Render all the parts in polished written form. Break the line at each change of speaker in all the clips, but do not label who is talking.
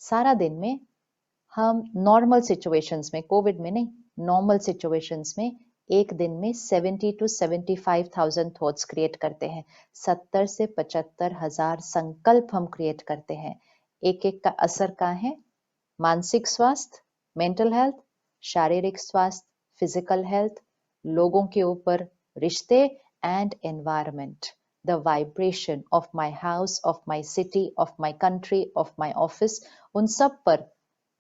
सारा दिन में हम नॉर्मल सिचुएशंस में, कोविड में नहीं, नॉर्मल सिचुएशंस में एक दिन में 70 to 75,000 थॉट्स क्रिएट करते हैं। 70 से 75,000 संकल्प हम क्रिएट करते हैं। एक एक का असर कहाँ है? मानसिक स्वास्थ्य, मेंटल हेल्थ, शारीरिक स्वास्थ्य, फिजिकल हेल्थ, लोगों के ऊपर, रिश्ते and environment, the vibration of my house, of my city, of my country, of my office, उन सब पर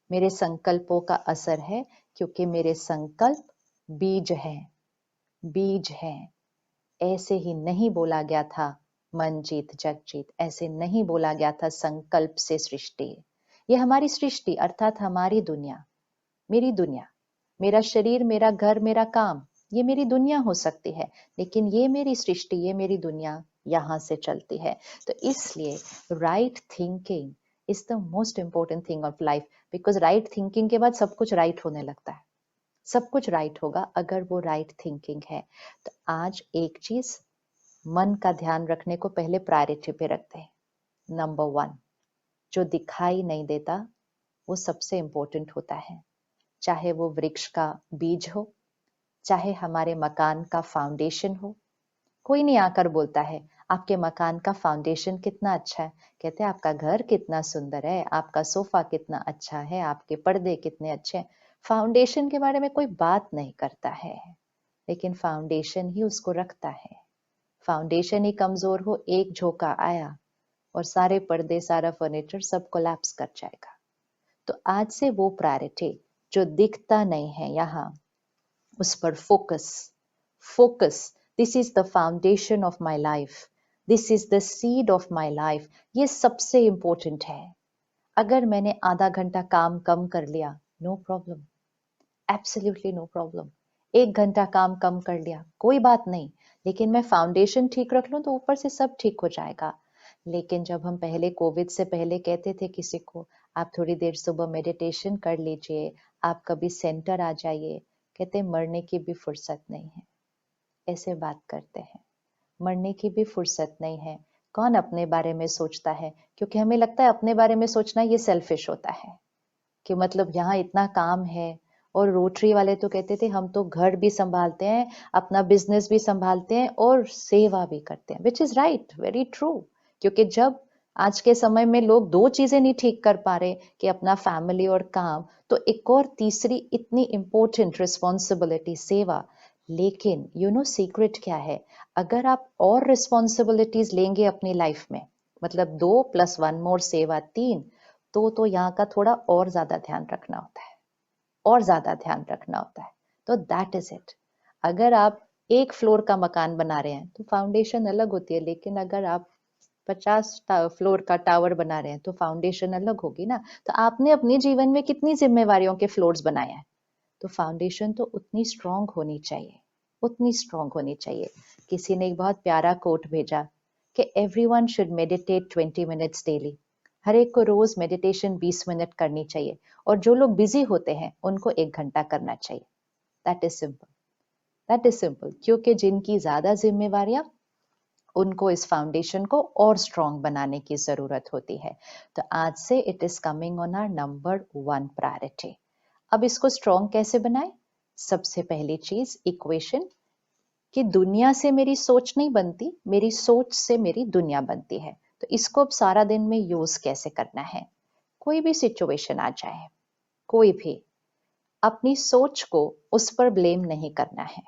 मेरे संकल्पों का असर है, क्योंकि मेरे संकल्प बीज हैं, बीज हैं। ऐसे ही नहीं बोला गया था मन जीत जग जीत, ऐसे नहीं बोला गया था संकल्प से सृष्टि। ये हमारी सृष्टि अर्थात हमारी दुनिया, मेरी दुनिया, मेरा शरीर, मेरा घर, मेरा काम, ये मेरी दुनिया हो सकती है, लेकिन ये मेरी सृष्टि, ये मेरी दुनिया यहाँ से चलती है। तो इसलिए right thinking is the most important thing of life, because right thinking के बाद सब कुछ राइट होने लगता है। सब कुछ राइट होगा अगर वो राइट थिंकिंग है। तो आज एक चीज मन का ध्यान रखने को पहले प्रायोरिटी पे रखते हैं। नंबर 1, जो दिखाई नहीं देता वो सबसे इंपॉर्टेंट होता है। चाहे वो वृक्ष का बीज हो, चाहे हमारे मकान का फाउंडेशन हो। कोई नहीं आकर बोलता है आपके मकान का फाउंडेशन कितना अच्छा है, कहते हैं आपका घर कितना सुंदर है, आपका सोफा कितना अच्छा है, आपके पर्दे कितने अच्छे हैं। फाउंडेशन के बारे में कोई बात नहीं करता है, लेकिन फाउंडेशन ही उसको रखता है। फाउंडेशन ही कमजोर हो, एक झोंका आया और सारे पर्दे, सारा फर्नीचर सब कोलैप्स कर जाएगा। तो आज से वो प्रायोरिटी जो दिखता नहीं है यहाँ, उस पर focus. Focus, this is the foundation of my life, this is the seed of my life. ये सबसे इंपॉर्टेंट है। अगर मैंने आधा घंटा काम कम कर लिया, no problem, absolutely no problem. 1 घंटा काम कम कर लिया, कोई बात नहीं, लेकिन मैं फाउंडेशन ठीक रख लूं तो ऊपर से सब ठीक हो जाएगा। लेकिन जब हम पहले, कोविड से पहले कहते थे किसी को आप थोड़ी देर सुबह मेडिटेशन कर लीजिए, आप कभी सेंटर आ जाइए, कहते मरने की भी फुर्सत नहीं है। ऐसे बात करते हैं, मरने की भी फुर्सत नहीं है। कौन अपने बारे में सोचता है? क्योंकि हमें लगता है अपने बारे में सोचना ये सेल्फिश होता है, कि मतलब यहाँ इतना काम है। और रोटरी वाले तो कहते थे हम तो घर भी संभालते हैं, अपना बिजनेस भी संभालते हैं और सेवा भी करते हैं, which is right, very true. क्योंकि जब आज के समय में लोग 2 चीजें नहीं ठीक कर पा रहे, कि अपना फैमिली और काम, तो एक और तीसरी इतनी इंपॉर्टेंट रिस्पॉन्सिबिलिटी, सेवा। लेकिन यू नो सीक्रेट क्या है? अगर आप और रिस्पॉन्सिबिलिटीज लेंगे अपनी लाइफ में, मतलब 2 + 1 मोर सेवा 3, तो यहाँ का थोड़ा और ज्यादा ध्यान रखना होता है, और ज्यादा ध्यान रखना होता है। तो दैट इज इट। अगर आप 1 फ्लोर का मकान बना रहे हैं तो फाउंडेशन अलग होती है, लेकिन अगर आप 50 फ्लोर का टावर बना रहे हैं तो फाउंडेशन अलग होगी ना। तो आपने अपने जीवन में कितनी जिम्मेवारियों के फ्लोर्स बनाए हैं, तो फाउंडेशन तो उतनी स्ट्रांग होनी चाहिए, उतनी स्ट्रांग होनी चाहिए। किसी ने एक बहुत प्यारा कोट भेजा कि everyone should meditate 20 minutes daily. हर एक को रोज मेडिटेशन 20 मिनट करनी चाहिए, और जो लोग बिजी होते हैं उनको 1 घंटा करना चाहिए। That is simple, that is simple. क्योंकि जिनकी ज्यादा जिम्मेवारियां, उनको इस फाउंडेशन को और स्ट्रांग बनाने की जरूरत होती है। तो आज से it is coming on our number 1 priority. अब इसको स्ट्रांग कैसे बनाए? सबसे पहली चीज इक्वेशन, कि दुनिया से मेरी सोच नहीं बनती, मेरी सोच से मेरी दुनिया बनती है। तो इसको अब सारा दिन में यूज कैसे करना है? कोई भी सिचुएशन आ जाए, कोई भी, अपनी सोच को उस पर ब्लेम नहीं करना है।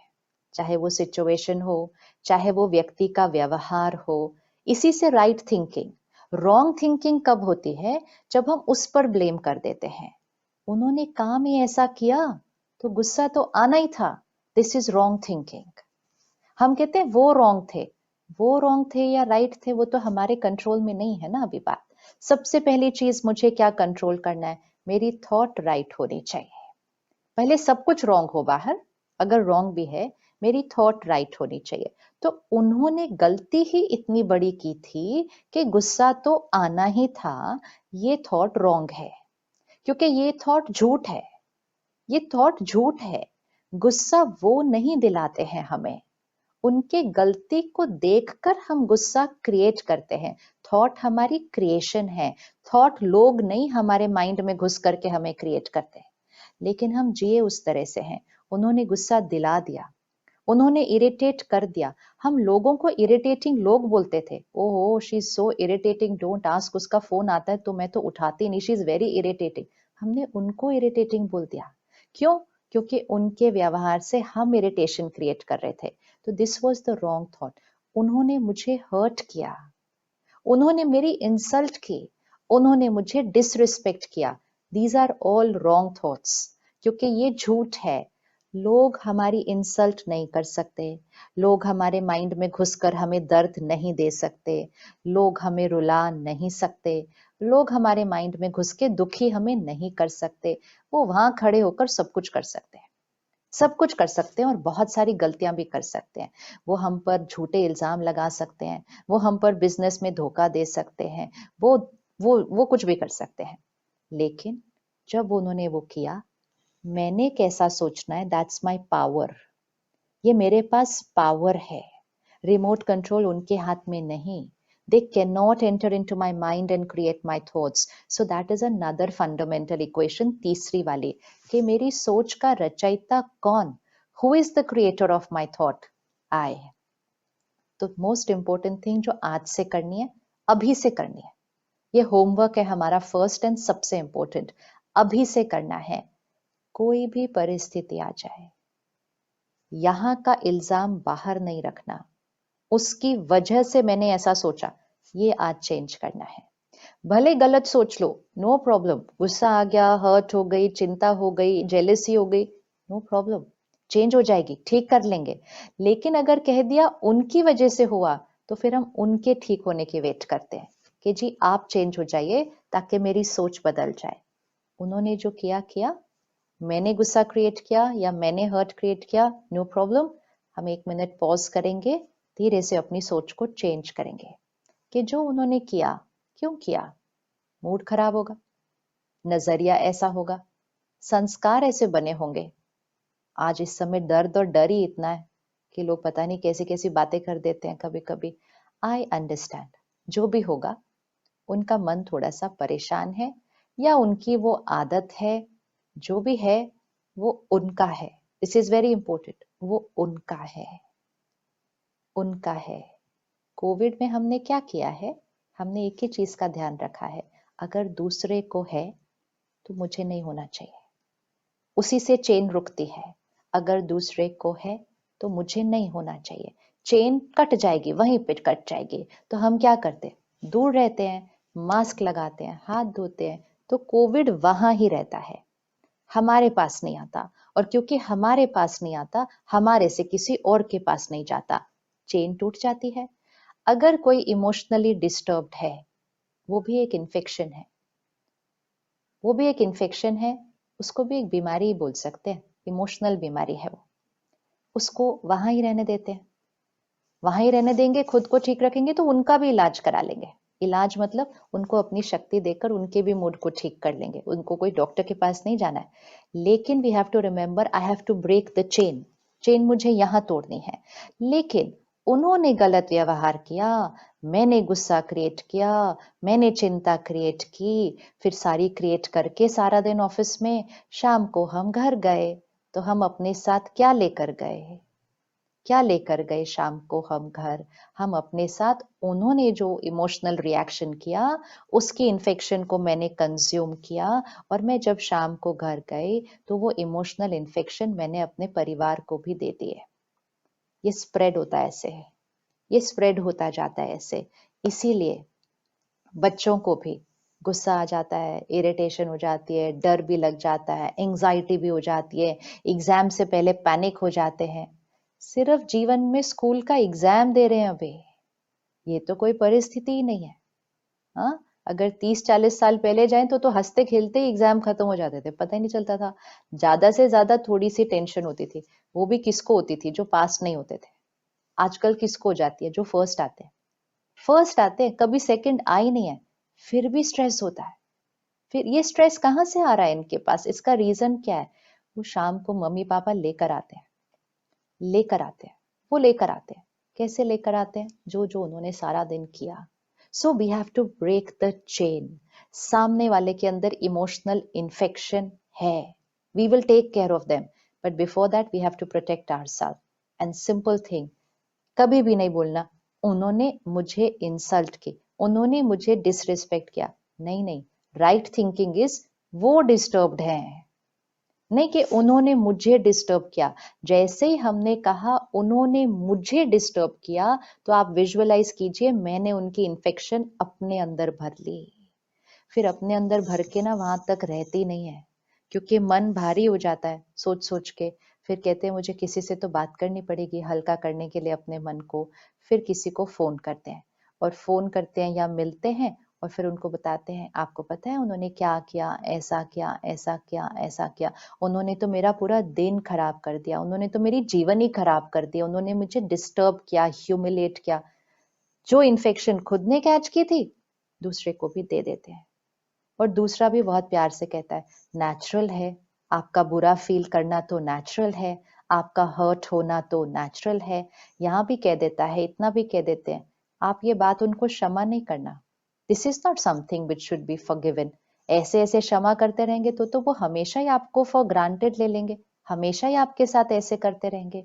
चाहे वो सिचुएशन हो, चाहे वो व्यक्ति का व्यवहार हो, इसी से राइट थिंकिंग। रॉन्ग थिंकिंग कब होती है? जब हम उस पर ब्लेम कर देते हैं। उन्होंने काम ही ऐसा किया तो गुस्सा तो आना ही था, दिस इज रॉन्ग थिंकिंग। हम कहते हैं वो रॉन्ग थे, वो रॉन्ग थे या राइट थे, वो तो हमारे कंट्रोल में नहीं है ना अभी बात। सबसे पहली चीज मुझे क्या कंट्रोल करना है? मेरी थॉट राइट होनी चाहिए। पहले सब कुछ रॉन्ग हो बाहर, अगर रॉन्ग भी है, मेरी थॉट राइट होनी चाहिए। तो उन्होंने गलती ही इतनी बड़ी की थी कि गुस्सा तो आना ही था, ये थॉट रॉन्ग है, क्योंकि ये थॉट झूठ है, ये थॉट झूठ है। गुस्सा वो नहीं दिलाते हैं हमें, उनके गलती को देखकर हम गुस्सा क्रिएट करते हैं। थॉट हमारी क्रिएशन है, थॉट लोग नहीं हमारे माइंड में घुस करके हमें क्रिएट करते हैं, लेकिन हम जिए उस तरह से हैं। उन्होंने गुस्सा दिला दिया, उन्होंने इरिटेट कर दिया। हम लोगों को इरिटेटिंग लोग बोलते थे, ओहो she is so irritating, don't ask, उसका फोन आता है तो मैं तो उठाती नहीं, शी इज वेरी इरिटेटिंग। हमने उनको इरिटेटिंग बोल दिया। क्यों? क्योंकि उनके व्यवहार से हम इरिटेशन क्रिएट कर रहे थे। तो this was the wrong thought. उन्होंने मुझे हर्ट किया, उन्होंने मेरी इंसल्ट की, उन्होंने मुझे डिसरिस्पेक्ट किया। These are all wrong thoughts, क्योंकि ये झूठ है। लोग हमारी इंसल्ट नहीं कर सकते, लोग हमारे माइंड में घुसकर हमें दर्द नहीं दे सकते, लोग हमें रुला नहीं सकते, लोग हमारे माइंड में घुस के दुखी हमें नहीं कर सकते। वो वहां खड़े होकर सब कुछ कर सकते हैं, सब कुछ कर सकते हैं और बहुत सारी गलतियां भी कर सकते हैं। वो हम पर झूठे इल्जाम लगा सकते हैं, वो हम पर बिजनेस में धोखा दे सकते हैं, वो कुछ भी कर सकते हैं। लेकिन जब उन्होंने वो किया, मैंने कैसा सोचना है, दैट्स माय पावर। ये मेरे पास पावर है, रिमोट कंट्रोल उनके हाथ में नहीं। They cannot enter into my mind and create my thoughts. So that is another fundamental equation, तीसरी वाली, कि मेरी सोच का रचयिता कौन? Who is the creator of my thought? I. तो मोस्ट इंपॉर्टेंट थिंग जो आज से करनी है, अभी से करनी है, ये होमवर्क है हमारा फर्स्ट एंड सबसे इंपॉर्टेंट, अभी से करना है। कोई भी परिस्थिति आ जाए, यहाँ का इल्जाम बाहर नहीं रखना, उसकी वजह से मैंने ऐसा सोचा, ये आज चेंज करना है। भले गलत सोच लो, नो प्रॉब्लम, गुस्सा आ गया, हर्ट हो गई, चिंता हो गई, जेलेसी हो गई, नो प्रॉब्लम, चेंज हो जाएगी, ठीक कर लेंगे। लेकिन अगर कह दिया उनकी वजह से हुआ, तो फिर हम उनके ठीक होने की वेट करते हैं कि जी आप चेंज हो जाइए ताकि मेरी सोच बदल जाए। उन्होंने जो किया किया, मैंने गुस्सा क्रिएट किया या मैंने हर्ट क्रिएट किया, नो प्रॉब्लम, हम 1 मिनट पॉज करेंगे, धीरे से अपनी सोच को चेंज करेंगे कि जो उन्होंने किया, क्यों किया? मूड खराब होगा, नजरिया ऐसा होगा, संस्कार ऐसे बने होंगे। आज इस समय दर्द और डर ही इतना है कि लोग पता नहीं कैसी कैसी बातें कर देते हैं कभी कभी। आई अंडरस्टैंड, जो भी होगा, उनका मन थोड़ा सा परेशान है या उनकी वो आदत है, जो भी है वो उनका है। दिस इज वेरी इंपॉर्टेंट, वो उनका है, उनका है। कोविड में हमने क्या किया है? हमने एक ही चीज का ध्यान रखा है, अगर दूसरे को है तो मुझे नहीं होना चाहिए, उसी से चेन रुकती है। अगर दूसरे को है तो मुझे नहीं होना चाहिए, चेन कट जाएगी, वहीं पे कट जाएगी। तो हम क्या करते? दूर रहते हैं, मास्क लगाते हैं, हाथ धोते हैं, तो कोविड वहां ही रहता है, हमारे पास नहीं आता। और क्योंकि हमारे पास नहीं आता, हमारे से किसी और के पास नहीं जाता, चेन टूट जाती है। अगर कोई इमोशनली डिस्टर्ब्ड है, वो भी एक इन्फेक्शन है, वो भी एक इन्फेक्शन है, उसको भी एक बीमारी ही बोल सकते हैं, इमोशनल बीमारी है वो। उसको वहां ही रहने देते हैं, वहां ही रहने देंगे, खुद को ठीक रखेंगे तो उनका भी इलाज करा लेंगे। इलाज मतलब उनको अपनी शक्ति देकर उनके भी मूड को ठीक कर लेंगे, उनको कोई डॉक्टर के पास नहीं जाना है। लेकिन we have to remember, I have to break the chain, chain मुझे यहाँ तोड़नी है। लेकिन उन्होंने गलत व्यवहार किया, मैंने गुस्सा क्रिएट किया, मैंने चिंता क्रिएट की, फिर सारी क्रिएट करके सारा दिन ऑफिस में, शाम को हम घर गए तो हम अपने साथ क्या लेकर गए? क्या लेकर गए शाम को हम घर? हम अपने साथ उन्होंने जो इमोशनल रिएक्शन किया, उसकी इन्फेक्शन को मैंने कंज्यूम किया, और मैं जब शाम को घर गई तो वो इमोशनल इन्फेक्शन मैंने अपने परिवार को भी दे दिए। ये स्प्रेड होता है ऐसे, ये स्प्रेड होता जाता है ऐसे। इसीलिए बच्चों को भी गुस्सा आ जाता है, इरिटेशन हो जाती है, डर भी लग जाता है, एंग्जाइटी भी हो जाती है, एग्जाम से पहले पैनिक हो जाते हैं। सिर्फ जीवन में स्कूल का एग्जाम दे रहे हैं अभी, ये तो कोई परिस्थिति ही नहीं है। हाँ, अगर 30-40 साल पहले जाएं तो हंसते खेलते ही एग्जाम खत्म हो जाते थे, पता ही नहीं चलता था। ज्यादा से ज्यादा थोड़ी सी टेंशन होती थी, वो भी किसको होती थी? जो पास नहीं होते थे। आजकल किसको हो जाती है? जो फर्स्ट आते हैं, फर्स्ट आते हैं, कभी सेकंड आ ही नहीं है, फिर भी स्ट्रेस होता है। फिर ये स्ट्रेस कहाँ से आ रहा है इनके पास? इसका रीजन क्या है? वो शाम को मम्मी पापा लेकर आते हैं, लेकर आते हैं, वो लेकर आते हैं। कैसे लेकर आते हैं? जो जो उन्होंने सारा दिन किया। So we have to break the chain. सामने वाले के अंदर इमोशनल इन्फेक्शन है, we will take care of them, but before that we have to protect ourself. And simple thing, कभी भी नहीं बोलना उन्होंने मुझे इंसल्ट की, उन्होंने मुझे डिसरिस्पेक्ट किया। नहीं नहीं, राइट थिंकिंग इज वो डिस्टर्ब्ड है, नहीं कि उन्होंने मुझे डिस्टर्ब किया। जैसे ही हमने कहा उन्होंने मुझे डिस्टर्ब किया, तो आप विजुअलाइज कीजिए मैंने उनकी इन्फेक्शन अपने अंदर भर ली। फिर अपने अंदर भर के ना वहां तक रहती नहीं है, क्योंकि मन भारी हो जाता है सोच सोच के। फिर कहते हैं मुझे किसी से तो बात करनी पड़ेगी हल्का करने के लिए अपने मन को। फिर किसी को फोन करते हैं, और फोन करते हैं या मिलते हैं, और फिर उनको बताते हैं आपको पता है उन्होंने क्या किया, ऐसा किया, ऐसा किया, ऐसा किया, उन्होंने तो मेरा पूरा दिन खराब कर दिया, उन्होंने तो मेरी जीवन ही खराब कर दिया, उन्होंने मुझे डिस्टर्ब किया, ह्यूमिलेट किया। जो इन्फेक्शन खुद ने कैच की थी दूसरे को भी दे देते हैं। और दूसरा भी बहुत प्यार से कहता है नेचुरल है, आपका बुरा फील करना तो नेचुरल है, आपका हर्ट होना तो नेचुरल है। यहाँ भी कह देता है, इतना भी कह देते हैं, आप ये बात उनको क्षमा नहीं करना, this is not something which should be forgiven. ऐसे ऐसे क्षमा करते रहेंगे तो वो हमेशा ही आपको फॉर ग्रांटेड ले लेंगे, हमेशा ही आपके साथ ऐसे करते रहेंगे।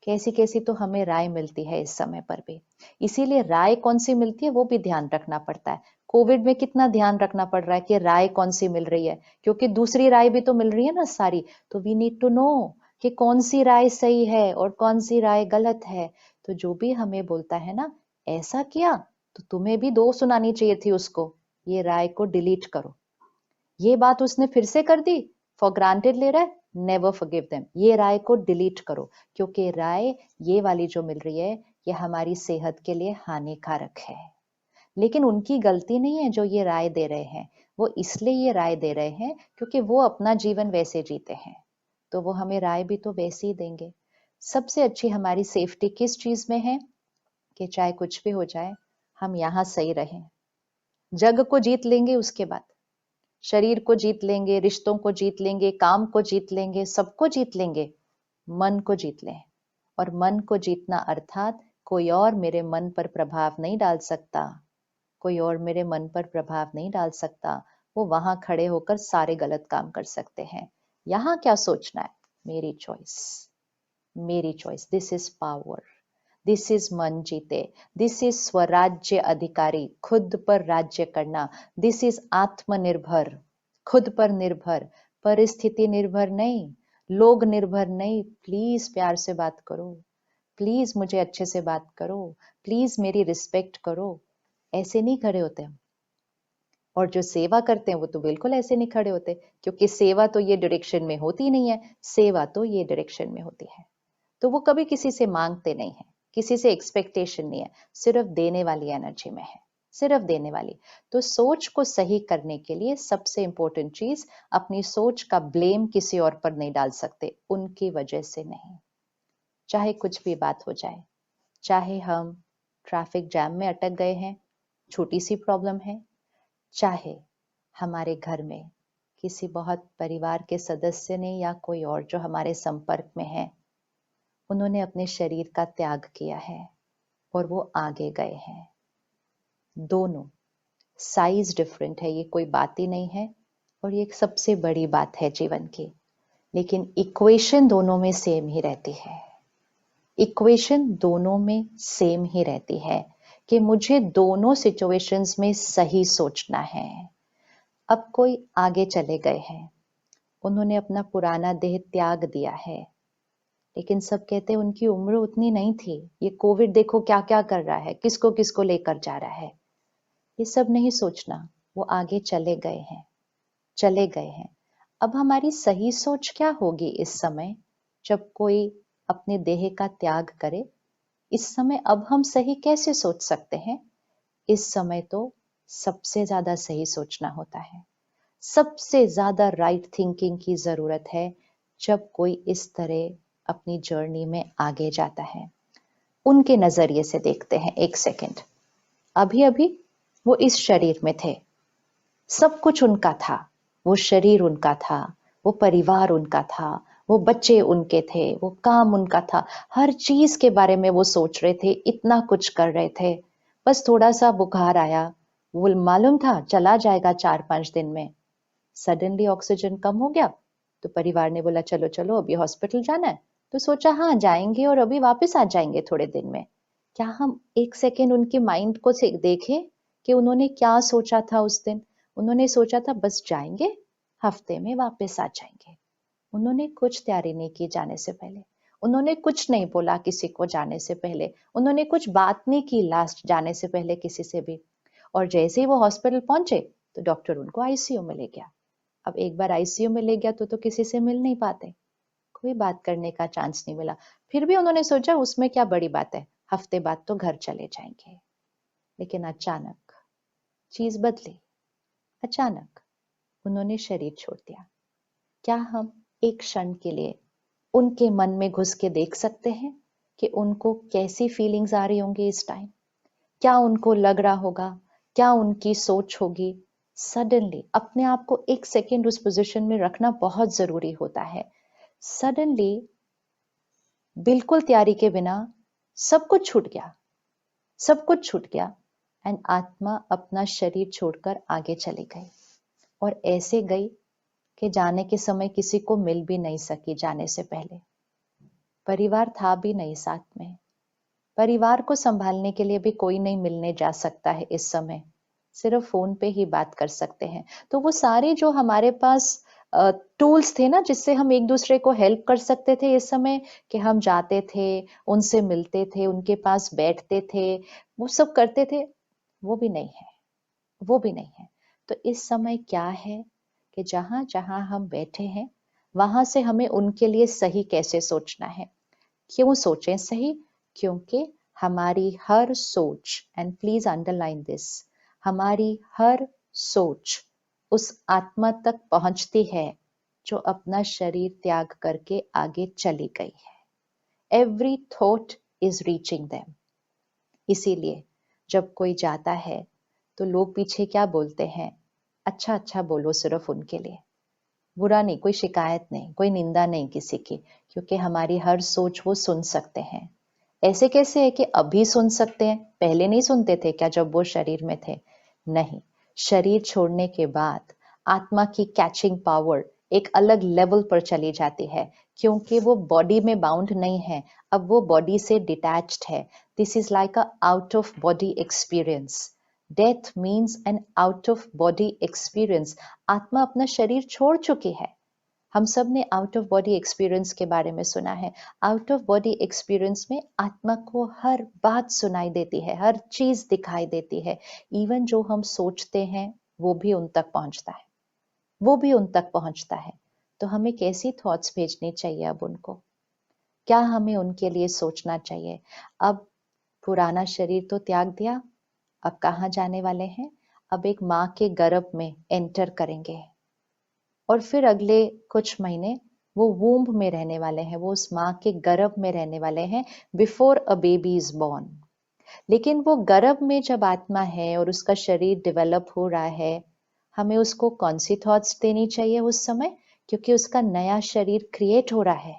कैसी कैसी तो हमें राय मिलती है इस समय पर भी। इसीलिए राय कौन सी मिलती है वो भी ध्यान रखना पड़ता है। कोविड में कितना ध्यान रखना पड़ रहा है कि राय कौन सी मिल रही है, क्योंकि दूसरी राय भी तो मिल रही है ना सारी। तो वी नीड टू नो कि कौन सी राय सही है और कौन सी राय गलत है। तो जो भी हमें बोलता है ना ऐसा किया तो तुम्हें भी दो सुनानी चाहिए थी उसको, ये राय को डिलीट करो। ये बात उसने फिर से कर दी, फॉर ग्रांटेड ले रहा है, नेवर फॉरगिव देम, ये राय को डिलीट करो, क्योंकि राय ये वाली जो मिल रही है ये हमारी सेहत के लिए हानिकारक है। लेकिन उनकी गलती नहीं है जो ये राय दे रहे हैं, वो इसलिए ये राय दे रहे हैं क्योंकि वो अपना जीवन वैसे जीते हैं, तो वो हमें राय भी तो वैसे ही देंगे। सबसे अच्छी हमारी सेफ्टी किस चीज में है कि चाहे कुछ भी हो जाए हम यहाँ सही रहें। जग को जीत लेंगे, उसके बाद शरीर को जीत लेंगे, रिश्तों को जीत लेंगे, काम को जीत लेंगे, सबको जीत लेंगे, मन को जीत लें। और मन को जीतना अर्थात कोई और मेरे मन पर प्रभाव नहीं डाल सकता, कोई और मेरे मन पर प्रभाव नहीं डाल सकता। वो वहां खड़े होकर सारे गलत काम कर सकते हैं। यहाँ क्या सोचना है, मेरी चॉइस, मेरी choice, this is power, this is मन जीते, दिस इज स्वराज्य अधिकारी, खुद पर राज्य करना, दिस इज आत्मनिर्भर, खुद पर निर्भर, परिस्थिति निर्भर नहीं, लोग निर्भर नहीं। प्लीज प्यार से बात करो, प्लीज मुझे अच्छे से बात करो, प्लीज मेरी रिस्पेक्ट करो। ऐसे नहीं खड़े होते हम। और जो सेवा करते हैं वो तो बिल्कुल ऐसे नहीं खड़े होते, क्योंकि सेवा तो ये डायरेक्शन में होती नहीं है, सेवा तो ये डायरेक्शन में होती है। तो वो कभी किसी से मांगते नहीं है, किसी से एक्सपेक्टेशन नहीं है, सिर्फ देने वाली एनर्जी में है, सिर्फ देने वाली। तो सोच को सही करने के लिए सबसे इंपॉर्टेंट चीज, अपनी सोच का ब्लेम किसी और पर नहीं डाल सकते, उनकी वजह से नहीं। चाहे कुछ भी बात हो जाए, चाहे हम ट्रैफिक जैम में अटक गए हैं, छोटी सी प्रॉब्लम है, चाहे हमारे घर में किसी बहुत परिवार के सदस्य ने या कोई और जो हमारे संपर्क में है, उन्होंने अपने शरीर का त्याग किया है और वो आगे गए हैं। दोनों साइज डिफरेंट है, ये कोई बात ही नहीं है, और ये सबसे बड़ी बात है जीवन की। लेकिन इक्वेशन दोनों में सेम ही रहती है, इक्वेशन दोनों में सेम ही रहती है कि मुझे दोनों सिचुएशंस में सही सोचना है। अब कोई आगे चले गए हैं, उन्होंने अपना पुराना देह त्याग दिया है, लेकिन सब कहते हैं उनकी उम्र उतनी नहीं थी, ये कोविड देखो क्या क्या कर रहा है, किसको किसको लेकर जा रहा है। ये सब नहीं सोचना, वो आगे चले गए हैं, चले गए हैं। अब हमारी सही सोच क्या होगी इस समय जब कोई अपने देह का त्याग करे? इस समय अब हम सही कैसे सोच सकते हैं? इस समय तो सबसे ज्यादा सही सोचना होता है, सबसे ज्यादा राइट थिंकिंग की जरूरत है जब कोई इस तरह अपनी जर्नी में आगे जाता है। उनके नजरिए से देखते हैं एक सेकंड। अभी अभी वो इस शरीर में थे, सब कुछ उनका था, वो शरीर उनका था, वो परिवार उनका था, वो बच्चे उनके थे, वो काम उनका था, हर चीज के बारे में वो सोच रहे थे, इतना कुछ कर रहे थे। बस थोड़ा सा बुखार आया, वो मालूम था चला जाएगा 4-5 दिन में। सडनली ऑक्सीजन कम हो गया, तो परिवार ने बोला चलो चलो अभी हॉस्पिटल जाना है। तो सोचा हाँ जाएंगे और अभी वापस आ जाएंगे थोड़े दिन में। क्या हम एक सेकेंड उनके माइंड को से देखें कि उन्होंने क्या सोचा था उस दिन? उन्होंने सोचा था बस जाएंगे, हफ्ते में वापस आ जाएंगे। उन्होंने कुछ तैयारी नहीं की जाने से पहले, उन्होंने कुछ नहीं बोला किसी को जाने से पहले, उन्होंने कुछ बात नहीं की लास्ट जाने से पहले किसी से भी। और जैसे ही वो हॉस्पिटल पहुंचे तो डॉक्टर उनको आईसीयू में ले गया। अब एक बार आईसीयू में ले गया तो किसी से मिल नहीं पाते, कोई बात करने का चांस नहीं मिला। फिर भी उन्होंने सोचा उसमें क्या बड़ी बात है, हफ्ते बाद तो घर चले जाएंगे। लेकिन अचानक चीज बदली, अचानक उन्होंने शरीर छोड़ दिया। क्या हम एक क्षण के लिए उनके मन में घुस के देख सकते हैं कि उनको कैसी फीलिंग्स आ रही होंगी इस टाइम? क्या उनको लग रहा होगा, क्या उनकी सोच होगी? सडनली अपने आप को एक सेकेंड उस पोजीशन में रखना बहुत जरूरी होता है। सडनली बिल्कुल तैयारी के बिना सब कुछ छूट गया, सब कुछ छूट गया। एंड आत्मा अपना शरीर छोड़कर आगे चली गई, और ऐसे गई कि जाने के समय किसी को मिल भी नहीं सकी जाने से पहले। परिवार था भी नहीं साथ में, परिवार को संभालने के लिए भी कोई नहीं मिलने जा सकता है इस समय, सिर्फ फोन पे ही बात कर सकते हैं। तो वो सारे जो हमारे पास टूल्स थे ना जिससे हम एक दूसरे को हेल्प कर सकते थे इस समय, कि हम जाते थे, उनसे मिलते थे, उनके पास बैठते थे, वो सब करते थे, वो भी नहीं है, वो भी नहीं है। तो इस समय क्या है कि जहां जहां हम बैठे हैं वहां से हमें उनके लिए सही कैसे सोचना है। क्यों सोचें सही? क्योंकि हमारी हर सोच, एंड प्लीज अंडरलाइन दिस, हमारी हर सोच उस आत्मा तक पहुंचती है जो अपना शरीर त्याग करके आगे चली गई है। Every thought is reaching them. इसीलिए जब कोई जाता है तो लोग पीछे क्या बोलते हैं? अच्छा अच्छा बोलो सिर्फ उनके लिए, बुरा नहीं, कोई शिकायत नहीं, कोई निंदा नहीं किसी की, क्योंकि हमारी हर सोच वो सुन सकते हैं। ऐसे कैसे है कि अभी सुन सकते हैं, पहले नहीं सुनते थे क्या जब वो शरीर में थे? नहीं, शरीर छोड़ने के बाद आत्मा की कैचिंग पावर एक अलग लेवल पर चली जाती है, क्योंकि वो बॉडी में बाउंड नहीं है, अब वो बॉडी से डिटैच्ड है। This is like a out of body experience. Death means an out of body experience. आत्मा अपना शरीर छोड़ चुकी है। हम सब ने आउट ऑफ बॉडी एक्सपीरियंस के बारे में सुना है। आउट ऑफ बॉडी एक्सपीरियंस में आत्मा को हर बात सुनाई देती है, हर चीज दिखाई देती है। इवन जो हम सोचते हैं वो भी उन तक पहुंचता है, वो भी उन तक पहुंचता है। तो हमें कैसी थॉट्स भेजनी चाहिए अब उनको? क्या हमें उनके लिए सोचना चाहिए? अब पुराना शरीर तो त्याग दिया, अब कहाँ जाने वाले हैं? अब एक माँ के गर्भ में एंटर करेंगे, और फिर अगले कुछ महीने वो वूम्ब में रहने वाले हैं, वो उस माँ के गर्भ में रहने वाले हैं, before a baby is born. लेकिन वो गर्भ में जब आत्मा है और उसका शरीर डेवलप हो रहा है, हमें उसको कौन सी थॉट्स देनी चाहिए उस समय? क्योंकि उसका नया शरीर क्रिएट हो रहा है,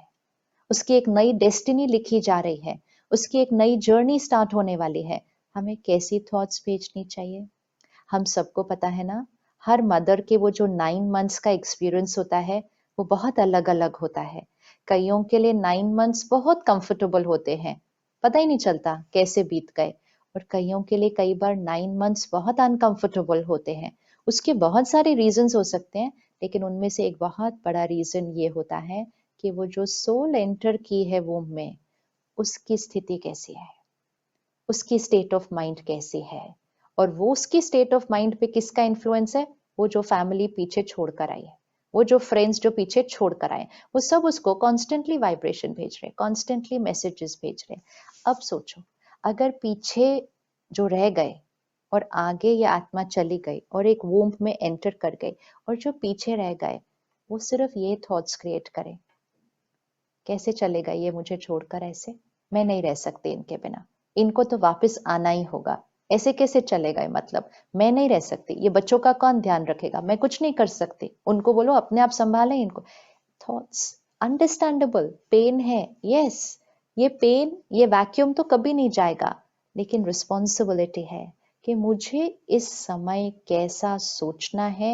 उसकी एक नई डेस्टिनी लिखी जा रही है, उसकी एक नई जर्नी स्टार्ट होने वाली है। हमें कैसी थॉट्स भेजनी चाहिए? हम सबको पता है ना, हर मदर के वो जो 9 मंथ्स का एक्सपीरियंस होता है वो बहुत अलग अलग होता है। कईयों के लिए 9 मंथ्स बहुत कंफर्टेबल होते हैं, पता ही नहीं चलता कैसे बीत गए। और कईयों के लिए कई बार 9 मंथ्स बहुत अनकंफर्टेबल होते हैं। उसके बहुत सारे रीजंस हो सकते हैं, लेकिन उनमें से एक बहुत बड़ा रीजन ये होता है कि वो जो सोल एंटर की है वomb में, उसकी स्थिति कैसी है, उसकी स्टेट ऑफ माइंड कैसी है, और वो उसकी स्टेट ऑफ माइंड पे किसका इन्फ्लुएंस है? वो जो फैमिली पीछे छोड़कर आई है, वो जो फ्रेंड्स जो पीछे छोड़कर आए, वो सब उसको कॉन्स्टेंटली वाइब्रेशन भेज रहे, कॉन्स्टेंटली मैसेजेस भेज रहे। अब सोचो, अगर पीछे जो रह गए और आगे ये आत्मा चली गई और एक वूम्ब में एंटर कर गई, और जो पीछे रह गए वो सिर्फ ये थॉट्स क्रिएट करे, कैसे चलेगा ये मुझे छोड़कर, ऐसे मैं नहीं रह सकती इनके बिना, इनको तो वापस आना ही होगा, ऐसे कैसे चलेगा? मतलब मैं नहीं रह सकती, ये बच्चों का कौन ध्यान रखेगा, मैं कुछ नहीं कर सकती, उनको बोलो अपने आप संभालें इनको। थॉट्स अंडरस्टैंडेबल, पेन है, यस, ये पेन, ये वैक्यूम तो कभी नहीं जाएगा, लेकिन रिस्पॉन्सिबिलिटी है कि मुझे इस समय कैसा सोचना है,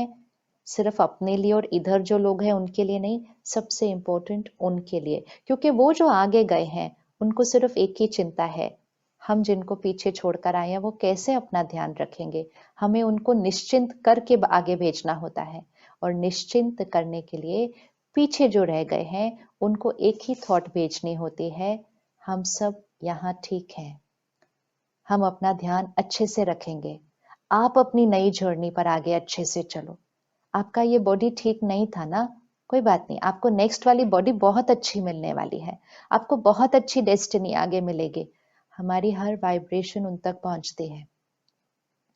सिर्फ अपने लिए और इधर जो लोग हैं उनके लिए नहीं, सबसे इम्पोर्टेंट उनके लिए, क्योंकि वो जो आगे गए हैं उनको सिर्फ एक ही चिंता है, हम जिनको पीछे छोड़कर आए हैं वो कैसे अपना ध्यान रखेंगे, हमें उनको निश्चिंत करके आगे भेजना होता है, और निश्चिंत करने के लिए पीछे जो रह गए हैं उनको एक ही थॉट भेजनी होती है, हम सब यहाँ ठीक हैं, हम अपना ध्यान अच्छे से रखेंगे, आप अपनी नई जर्नी पर आगे अच्छे से चलो, आपका ये बॉडी ठीक नहीं था ना, कोई बात नहीं, आपको नेक्स्ट वाली बॉडी बहुत अच्छी मिलने वाली है, आपको बहुत अच्छी डेस्टिनी आगे मिलेगी, हमारी हर वाइब्रेशन उन तक पहुंचती है,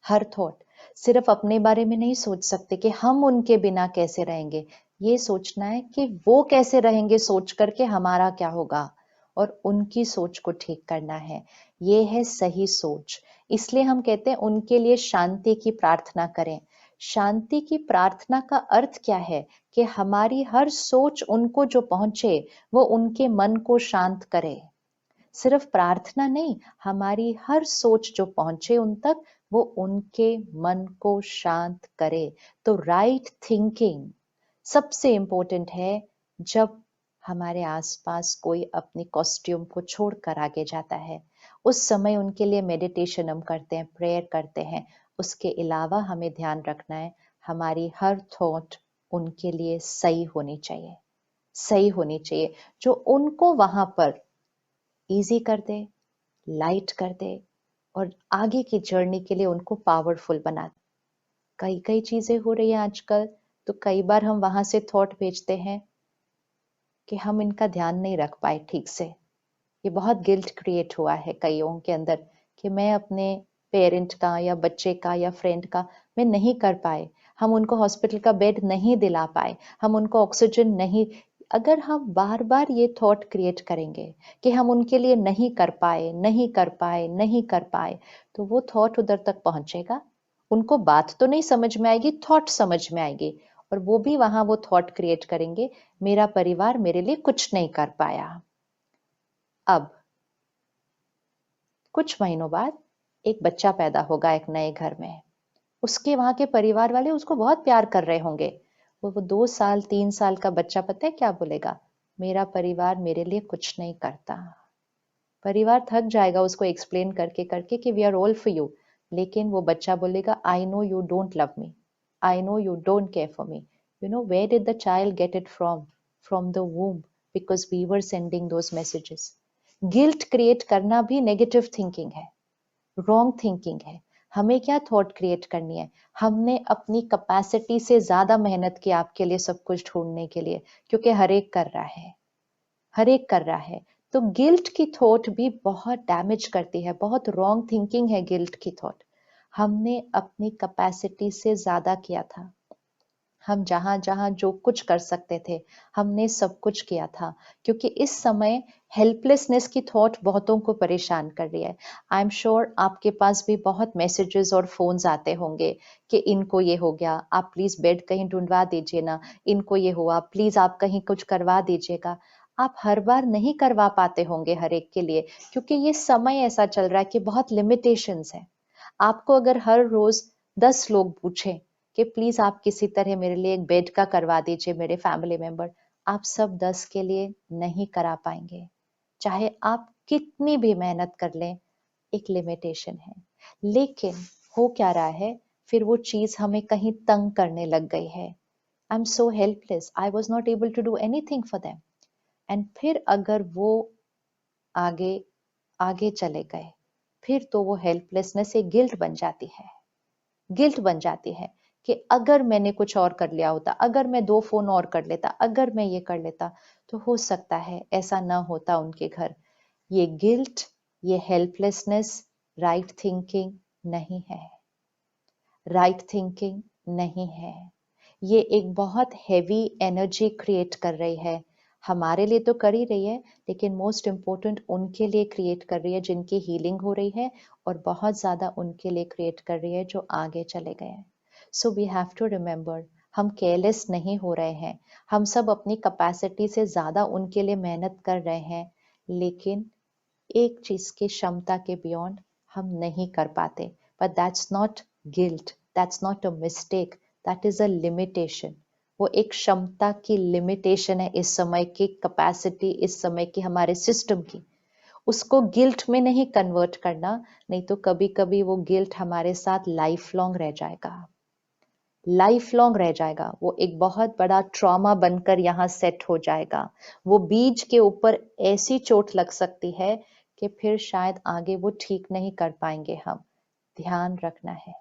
हर थॉट, सिर्फ अपने बारे में नहीं सोच सकते कि हम उनके बिना कैसे रहेंगे, ये सोचना है कि वो कैसे रहेंगे सोच करके हमारा क्या होगा, और उनकी सोच को ठीक करना है, ये है सही सोच, इसलिए हम कहते हैं उनके लिए शांति की प्रार्थना करें, शांति की प्रार्थना का अर्थ क्या है कि हमारी हर सोच उनको जो पहुंचे वो उनके मन को शांत करे, सिर्फ प्रार्थना नहीं, हमारी हर सोच जो पहुंचे उन तक वो उनके मन को शांत करे, तो राइट थिंकिंग सबसे इंपॉर्टेंट है। जब हमारे आसपास कोई अपनी कॉस्ट्यूम को छोड़कर आगे जाता है, उस समय उनके लिए मेडिटेशन हम करते हैं, प्रेयर करते हैं, उसके अलावा हमें ध्यान रखना है हमारी हर थॉट उनके लिए सही होनी चाहिए, सही होनी चाहिए, जो उनको वहां पर इजी कर दे, लाइट कर दे, और आगे की जर्नी के लिए उनको पावरफुल बना दे। कई कई चीजें हो रही हैं आजकल, तो कई बार हम वहां से थॉट भेजते हैं कि हम इनका ध्यान नहीं रख पाए ठीक से, ये बहुत गिल्ट क्रिएट हुआ है कईयों के अंदर कि मैं अपने पेरेंट का या बच्चे का या फ्रेंड का मैं नहीं कर पाए, हम उनको हॉस्पिटल का बेड नहीं दिला पाए, हम उनको ऑक्सीजन नहीं, अगर हम बार बार ये थॉट क्रिएट करेंगे कि हम उनके लिए नहीं कर पाए, नहीं कर पाए, नहीं कर पाए, तो वो थॉट उधर तक पहुंचेगा, उनको बात तो नहीं समझ में आएगी, थॉट समझ में आएगी, और वो भी वहां वो थॉट क्रिएट करेंगे, मेरा परिवार मेरे लिए कुछ नहीं कर पाया। अब कुछ महीनों बाद एक बच्चा पैदा होगा एक नए घर में, उसके वहां के परिवार वाले उसको बहुत प्यार कर रहे होंगे, वो 2 साल 3 साल का बच्चा पता है क्या बोलेगा, मेरा परिवार मेरे लिए कुछ नहीं करता, परिवार थक जाएगा उसको एक्सप्लेन करके करके कि we are all for you, लेकिन वो बच्चा बोलेगा I know you don't love me, I know you don't care for me, you know where did the child get it from the womb, because we were sending those messages. Guilt create करना भी negative thinking है, wrong thinking है, हमें क्या thought create करनी है, हमने अपनी कैपेसिटी से ज्यादा मेहनत की आपके लिए सब कुछ ढूंढने के लिए, क्योंकि हर एक कर रहा है, हर एक कर रहा है, तो गिल्ट की थॉट भी बहुत डैमेज करती है, बहुत रॉन्ग थिंकिंग है गिल्ट की थॉट, हमने अपनी कैपेसिटी से ज्यादा किया था, हम जहां जहां जो कुछ कर सकते थे हमने सब कुछ किया था, क्योंकि इस समय हेल्पलेसनेस की थॉट बहुतों को परेशान कर रही है, आई एम श्योर आपके पास भी बहुत मैसेजेस और फोन्स आते होंगे कि इनको ये हो गया, आप प्लीज बेड कहीं ढूंढवा दीजिए ना, इनको ये हुआ प्लीज आप कहीं कुछ करवा दीजिएगा, आप हर बार नहीं करवा पाते होंगे हर एक के लिए, क्योंकि ये समय ऐसा चल रहा है कि बहुत लिमिटेशंस है, आपको अगर हर रोज 10 लोग पूछें कि प्लीज आप किसी तरह मेरे लिए एक बेड का करवा दीजिए मेरे फैमिली मेंबर, आप सब 10 के लिए नहीं करा पाएंगे, चाहे आप कितनी भी मेहनत कर लें, एक लिमिटेशन है, लेकिन हो क्या रहा है, फिर वो चीज हमें कहीं तंग करने लग गई है, I am so helpless, I was not able to do anything for them, and फिर अगर वो आगे आगे चले गए, फिर तो वो हेल्पलेसनेस एक गिल्ट बन जाती है, गिल्ट बन जाती है कि अगर मैंने कुछ और कर लिया होता, अगर मैं 2 फोन और कर लेता, अगर मैं ये कर लेता, तो हो सकता है ऐसा ना होता उनके घर, ये गिल्ट, ये हेल्पलेसनेस राइट थिंकिंग नहीं है, राइट थिंकिंग नहीं है, ये एक बहुत हैवी एनर्जी क्रिएट कर रही है, हमारे लिए तो कर ही रही है, लेकिन मोस्ट इम्पोर्टेंट उनके लिए क्रिएट कर रही है जिनकी हीलिंग हो रही है, और बहुत ज्यादा उनके लिए क्रिएट कर रही है जो आगे चले गए हैं, so we have to remember हम केयरलेस नहीं हो रहे हैं, हम सब अपनी कैपेसिटी से ज्यादा उनके लिए मेहनत कर रहे हैं, लेकिन एक चीज की क्षमता के बियॉन्ड हम नहीं कर पाते। But that's not guilt, that's not a mistake, that is a limitation. वो एक क्षमता की लिमिटेशन है इस समय की कैपेसिटी, इस समय की हमारे सिस्टम की। उसको गिल्ट में नहीं कन्वर्ट करना, नहीं तो कभी कभी वो गिल्ट हमारे साथ लाइफ लॉन्ग रह जाएगा, लाइफ लॉन्ग रह जाएगा। वो एक बहुत बड़ा ट्रॉमा बनकर यहाँ सेट हो जाएगा। वो बीज के ऊपर ऐसी चोट लग सकती है कि फिर शायद आगे वो ठीक नहीं कर पाएंगे हम। ध्यान रखना है,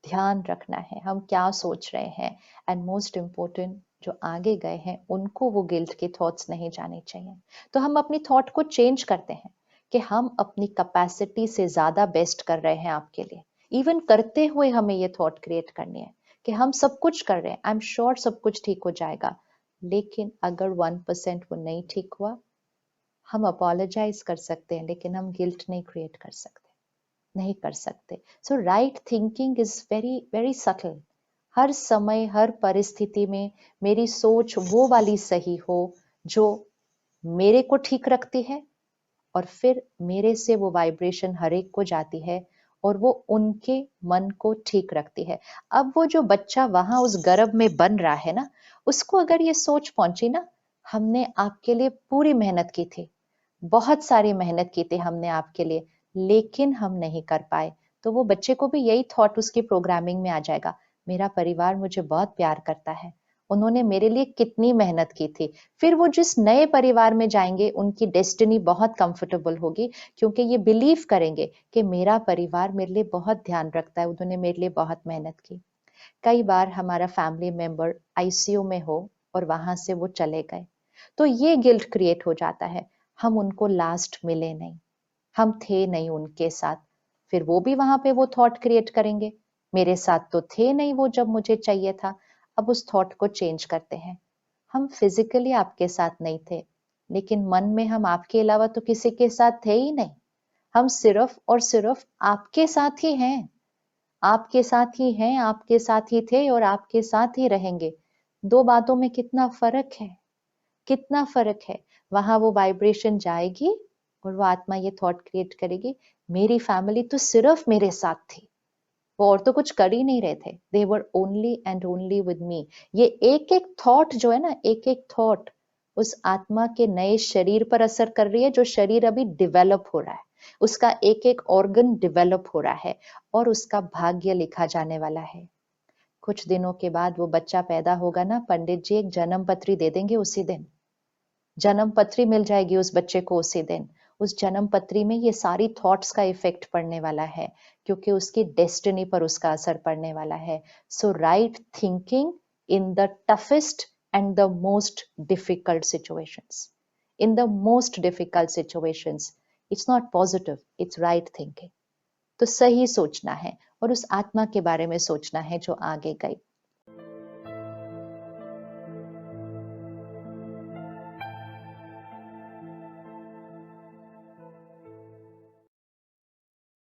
ध्यान रखना है हम क्या सोच रहे हैं। एंड मोस्ट इम्पोर्टेंट, जो आगे गए हैं उनको वो गिल्ट के थॉट्स नहीं जाने चाहिए। तो हम अपनी थॉट को चेंज करते हैं कि हम अपनी कैपेसिटी से ज्यादा बेस्ट कर रहे हैं आपके लिए। इवन करते हुए हमें ये थॉट क्रिएट करनी है कि हम सब कुछ कर रहे हैं, आई एम श्योर सब कुछ ठीक हो जाएगा। लेकिन अगर 1% वो नहीं ठीक हुआ, हम अपोलोजाइज कर सकते हैं, लेकिन हम गिल्ट नहीं क्रिएट कर सकते, नहीं कर सकते। So right thinking is very very subtle. हर समय हर परिस्थिति में मेरी सोच वो वाली सही हो जो मेरे को ठीक रखती है, और फिर मेरे से वो वाइब्रेशन हर एक को जाती है और वो उनके मन को ठीक रखती है। अब वो जो बच्चा वहां उस गर्भ में बन रहा है ना, उसको अगर ये सोच पहुंची ना, हमने आपके लिए पूरी मेहनत की थी, बहुत सारी मेहनत की थी हमने आपके लिए, लेकिन हम नहीं कर पाए, तो वो बच्चे को भी यही थॉट उसकी प्रोग्रामिंग में आ जाएगा, मेरा परिवार मुझे बहुत प्यार करता है, उन्होंने मेरे लिए कितनी मेहनत की थी। फिर वो जिस नए परिवार में जाएंगे उनकी डेस्टिनी बहुत कंफर्टेबल होगी, क्योंकि ये बिलीव करेंगे कि मेरा परिवार मेरे लिए बहुत ध्यान रखता है, उन्होंने मेरे लिए बहुत मेहनत की। कई बार हमारा फैमिली मेंबर आईसीयू में हो और वहां से वो चले गए, तो ये गिल्ट क्रिएट हो जाता है, हम उनको लास्ट मिले नहीं, हम थे नहीं उनके साथ। फिर वो भी वहां पे वो थॉट क्रिएट करेंगे, मेरे साथ तो थे नहीं वो जब मुझे चाहिए था। अब उस थॉट को चेंज करते हैं, हम फिजिकली आपके साथ नहीं थे, लेकिन मन में हम आपके अलावा तो किसी के साथ थे ही नहीं। हम सिर्फ और सिर्फ आपके साथ ही हैं, आपके साथ ही हैं, आपके साथ ही थे और आपके साथ ही रहेंगे। दो बातों में कितना फर्क है, कितना फर्क है। वहां वो वाइब्रेशन जाएगी और वो आत्मा ये थॉट क्रिएट करेगी, मेरी फैमिली तो सिर्फ मेरे साथ थी, वो और तो कुछ कर ही नहीं रहे थे, they were only and only with me. ये एक एक थॉट जो है ना, एक एक थॉट उस आत्मा के नए शरीर पर असर कर रही है, जो शरीर अभी डेवलप हो रहा है, उसका एक एक ऑर्गन डेवलप हो रहा है और उसका भाग्य लिखा जाने वाला है। कुछ दिनों के बाद वो बच्चा पैदा होगा ना, पंडित जी एक जन्म पत्री दे देंगे उसी दिन, जन्म पत्री मिल जाएगी उस बच्चे को उसी दिन। उस जन्म पत्री में ये सारी थॉट्स का इफेक्ट पड़ने वाला है, क्योंकि उसकी डेस्टिनी पर उसका असर पड़ने वाला है। So right thinking in the toughest and the most difficult situations, in the most difficult situations it's not positive, it's right thinking. तो सही सोचना है और उस आत्मा के बारे में सोचना है जो आगे गई।